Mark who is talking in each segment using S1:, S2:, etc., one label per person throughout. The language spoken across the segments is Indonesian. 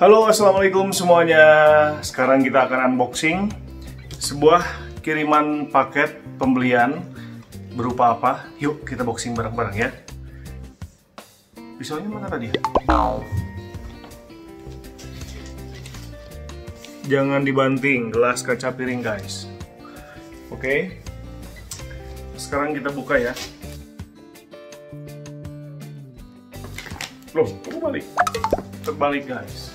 S1: Halo, assalamualaikum semuanya. Sekarang kita akan unboxing sebuah kiriman paket pembelian berupa apa? Yuk kita boxing bareng-bareng ya. Pisaunya mana tadi? Jangan dibanting, gelas kaca piring guys. Oke. Sekarang kita buka ya. Loh, kok balik? Terbalik guys.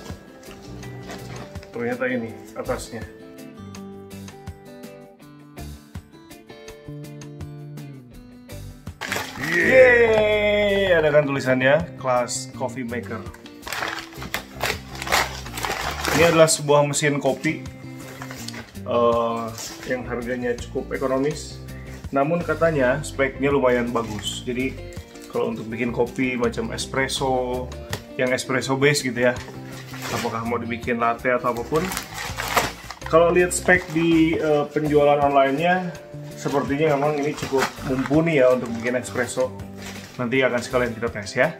S1: Ternyata ini atasnya. Yeay, ada kan tulisannya Class Coffee Maker. Ini adalah sebuah mesin kopi yang harganya cukup ekonomis, namun katanya speknya lumayan bagus. Jadi kalau untuk bikin kopi macam espresso, yang espresso base gitu ya, apakah mau dibikin latte atau apapun, kalau lihat spek di penjualan online-nya, sepertinya memang ini cukup mumpuni ya untuk bikin espresso. Nanti akan sekalian kita tes ya.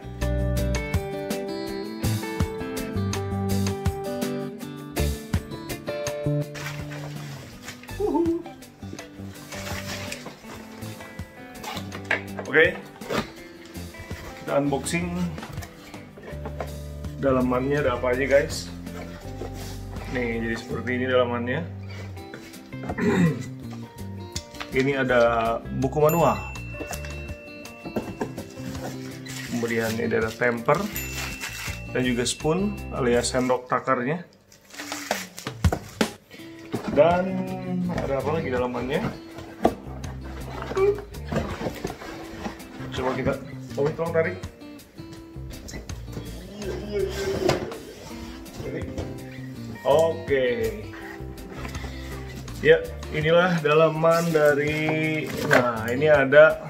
S1: Oke, kita unboxing. Dalamannya ada apa aja guys? Nih, jadi seperti ini dalamannya. Ini ada buku manual. Kemudian ini ada temper dan juga spoon alias sendok takarnya. Dan ada apa lagi dalamannya? Coba kita, tolong tarik. Oke. Ya, inilah dalaman dari. Nah, ini ada,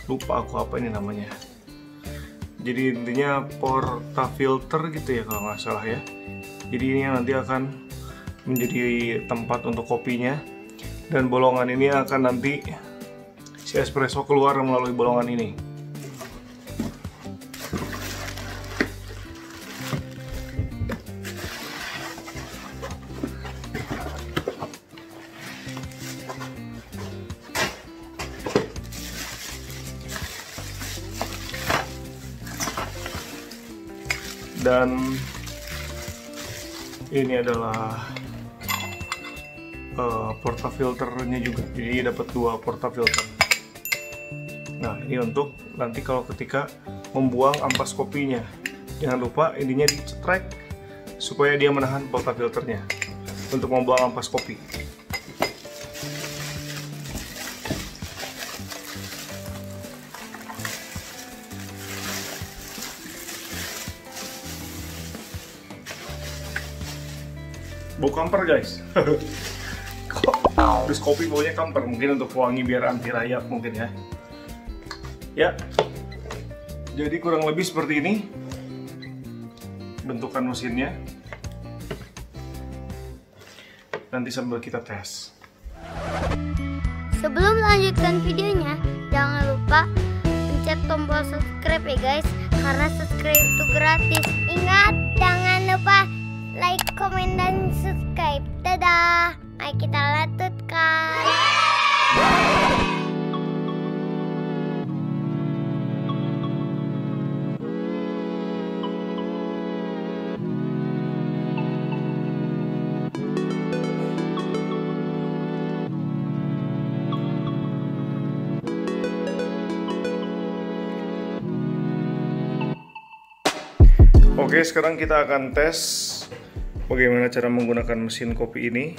S1: lupa aku apa ini namanya. Jadi intinya portafilter gitu ya kalau nggak salah ya. Jadi ini nanti akan menjadi tempat untuk kopinya, dan bolongan ini akan nanti si espresso keluar melalui bolongan ini. Dan ini adalah portafilternya juga, jadi dapat 2 portafilter. Nah, ini untuk nanti kalau ketika membuang ampas kopinya, jangan lupa ininya dicetrek supaya dia menahan portafilternya untuk membuang ampas kopi. Bau kamper guys. Kok terus kopi baunya kamper, mungkin untuk wangi biar anti rayap mungkin ya. Ya, jadi kurang lebih seperti ini bentukan mesinnya. Nanti sambil kita tes.
S2: Sebelum melanjutkan videonya, jangan lupa pencet tombol subscribe ya guys, karena subscribe itu gratis. Ingat, jangan lupa like, komen, dan subscribe. Dadah, mari kita lanjutkan.
S1: Oke, sekarang kita akan tes bagaimana cara menggunakan mesin kopi ini.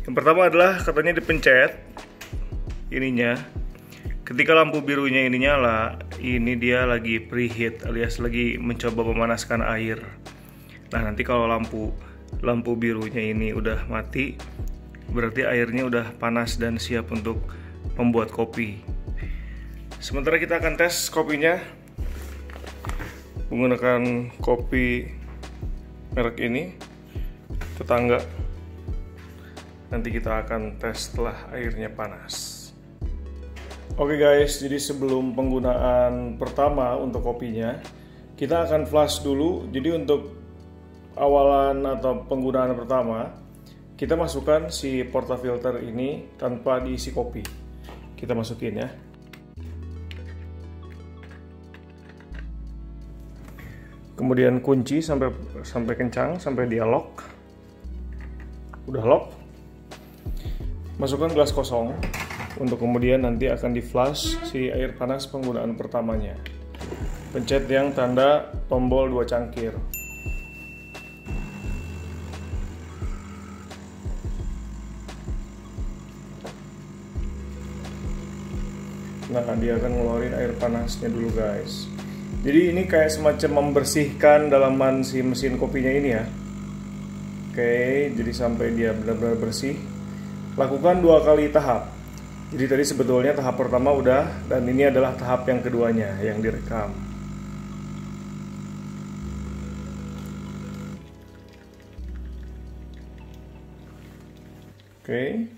S1: Yang pertama adalah katanya dipencet ininya. Ketika lampu birunya ini nyala, ini dia lagi preheat alias lagi mencoba memanaskan air. Nah, nanti kalau lampu birunya ini udah mati, berarti airnya udah panas dan siap untuk membuat kopi. Sementara kita akan tes kopinya menggunakan kopi merek ini, tetangga. Nanti kita akan tes setelah airnya panas. Oke guys, jadi sebelum penggunaan pertama untuk kopinya, kita akan flash dulu. Jadi untuk awalan atau penggunaan pertama, kita masukkan si portafilter ini tanpa diisi kopi. Kita masukin ya. Kemudian kunci sampai kencang, sampai dia lock. Udah lock. Masukkan gelas kosong untuk kemudian nanti akan di flush si air panas penggunaan pertamanya. Pencet yang tanda tombol 2 cangkir. Nah, dia akan ngeluarin air panasnya dulu guys. Jadi ini kayak semacam membersihkan dalaman si mesin kopinya ini ya. Oke, jadi sampai dia benar-benar bersih. Lakukan 2 kali tahap. Jadi tadi sebetulnya tahap pertama udah, dan ini adalah tahap yang keduanya yang direkam. Oke.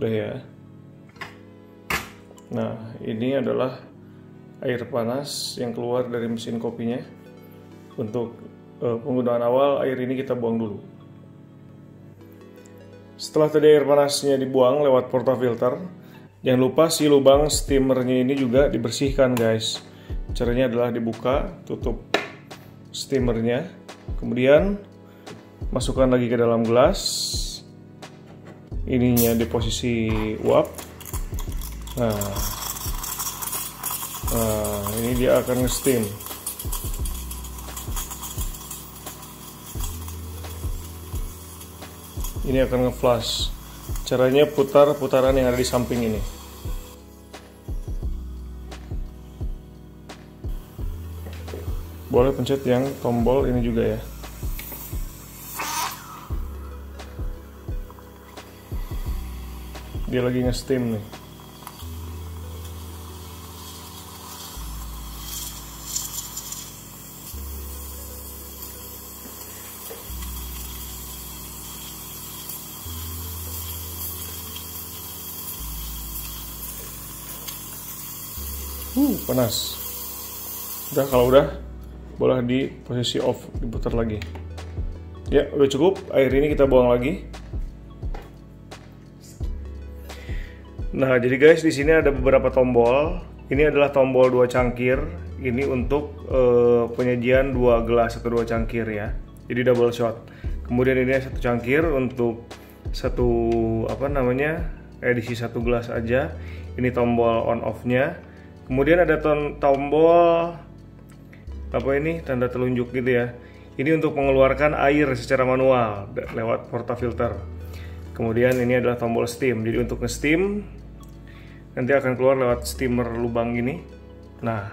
S1: Udah ya. Nah, ini adalah air panas yang keluar dari mesin kopinya. Untuk penggunaan awal, air ini kita buang dulu. Setelah tadi air panasnya dibuang lewat portafilter, jangan lupa si lubang steamernya ini juga dibersihkan guys. Caranya adalah dibuka, tutup steamernya, kemudian masukkan lagi ke dalam gelas. Ininya di posisi uap. Nah, ini dia akan nge-steam. Ini akan nge-flush. Caranya putar putaran yang ada di samping ini. Boleh pencet yang tombol ini juga ya. Dia lagi nge-steam nih. Panas. Udah, kalau udah boleh di posisi off, diputar lagi. Ya, udah cukup. Air ini kita buang lagi. Nah, jadi guys, di sini ada beberapa tombol. Ini adalah tombol 2 cangkir. Ini untuk penyajian 2 gelas atau 2 cangkir ya. Jadi double shot. Kemudian ini 1 cangkir untuk edisi 1 gelas aja. Ini tombol on off-nya. Kemudian ada tombol tanda telunjuk gitu ya. Ini untuk mengeluarkan air secara manual lewat portafilter. Kemudian ini adalah tombol steam. Jadi untuk nge-steam nanti akan keluar lewat steamer lubang ini. Nah,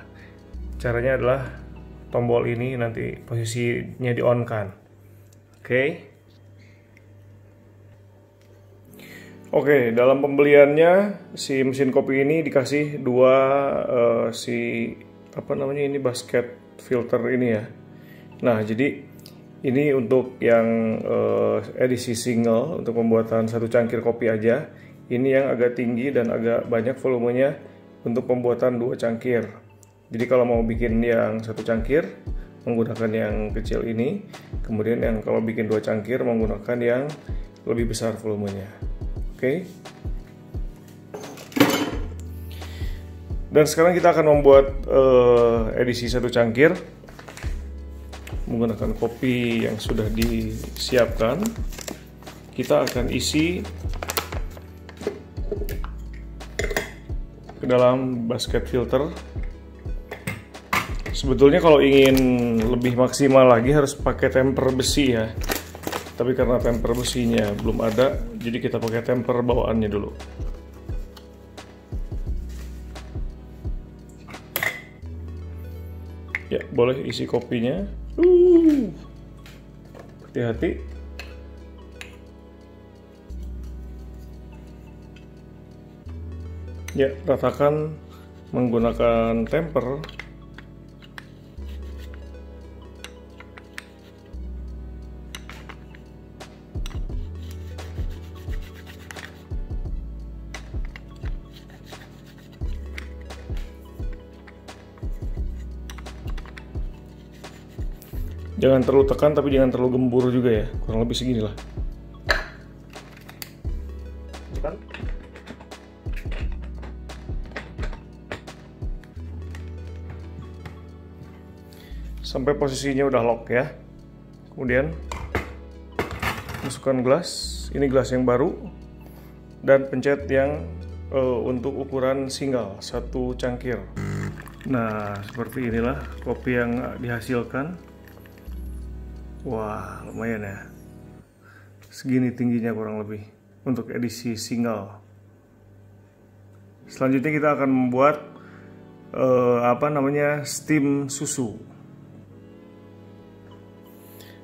S1: caranya adalah tombol ini nanti posisinya di-on-kan. Oke, dalam pembeliannya si mesin kopi ini dikasih 2 ini basket filter ini ya. Nah, jadi ini untuk yang edisi single untuk pembuatan 1 cangkir kopi aja. Ini yang agak tinggi dan agak banyak volumenya untuk pembuatan 2 cangkir. Jadi kalau mau bikin yang 1 cangkir menggunakan yang kecil ini, kemudian yang kalau bikin 2 cangkir menggunakan yang lebih besar volumenya. Dan sekarang kita akan membuat edisi 1 cangkir menggunakan kopi yang sudah disiapkan. Kita akan isi ke dalam basket filter. Sebetulnya kalau ingin lebih maksimal lagi harus pakai temper besi ya. Tapi karena temper besinya belum ada, jadi kita pakai temper bawaannya dulu. Ya, boleh isi kopinya. Hati-hati. Ya, ratakan menggunakan temper. Jangan terlalu tekan tapi jangan terlalu gembur juga ya, kurang lebih segini lah. Tekan. Sampai posisinya udah lock ya. Kemudian masukkan gelas, ini gelas yang baru, dan pencet yang untuk ukuran single, 1 cangkir. Nah, seperti inilah kopi yang dihasilkan. Wah, lumayan ya. Segini tingginya kurang lebih untuk edisi single. Selanjutnya kita akan membuat steam susu.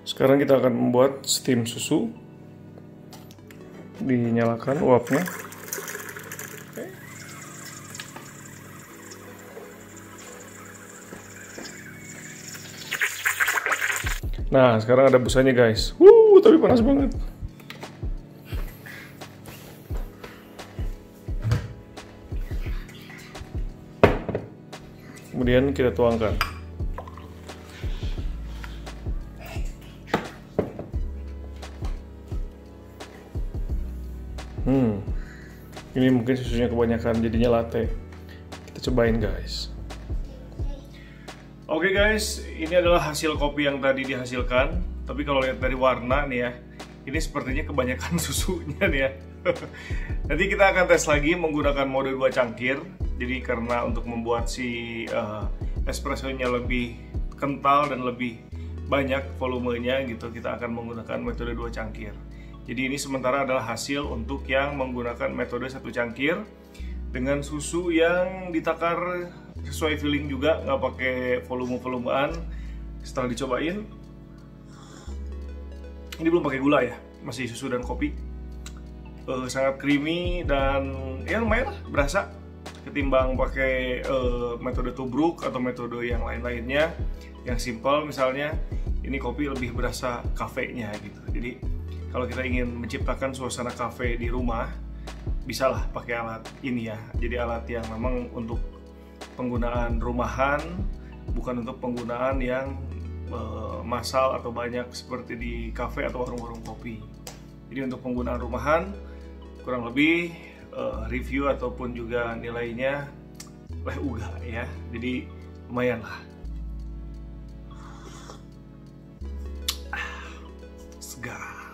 S1: Sekarang kita akan membuat steam susu. Dinyalakan uapnya. Nah, sekarang ada busanya guys. Tapi panas banget. Kemudian kita tuangkan. Ini mungkin susunya kebanyakan, jadinya latte. Kita cobain guys. Oke guys, ini adalah hasil kopi yang tadi dihasilkan. Tapi kalau lihat dari warna nih ya, ini sepertinya kebanyakan susunya nih ya. Nanti kita akan tes lagi menggunakan mode 2 cangkir. Jadi karena untuk membuat si espressonya lebih kental dan lebih banyak volumenya gitu, kita akan menggunakan metode 2 cangkir. Jadi ini sementara adalah hasil untuk yang menggunakan metode 1 cangkir dengan susu yang ditakar sesuai feeling juga, nggak pakai volume-volumean. Setelah dicobain, ini belum pakai gula ya, masih susu dan kopi. Sangat creamy dan ya lumayan lah, berasa ketimbang pakai metode tubruk atau metode yang lain-lainnya yang simple. Misalnya ini kopi lebih berasa kafenya gitu. Jadi kalau kita ingin menciptakan suasana kafe di rumah, bisalah pakai alat ini ya. Jadi alat yang memang untuk penggunaan rumahan, bukan untuk penggunaan yang massal atau banyak seperti di kafe atau warung-warung kopi. Jadi untuk penggunaan rumahan, kurang lebih review ataupun juga nilainya uga ya. Jadi lumayan lah. Segar.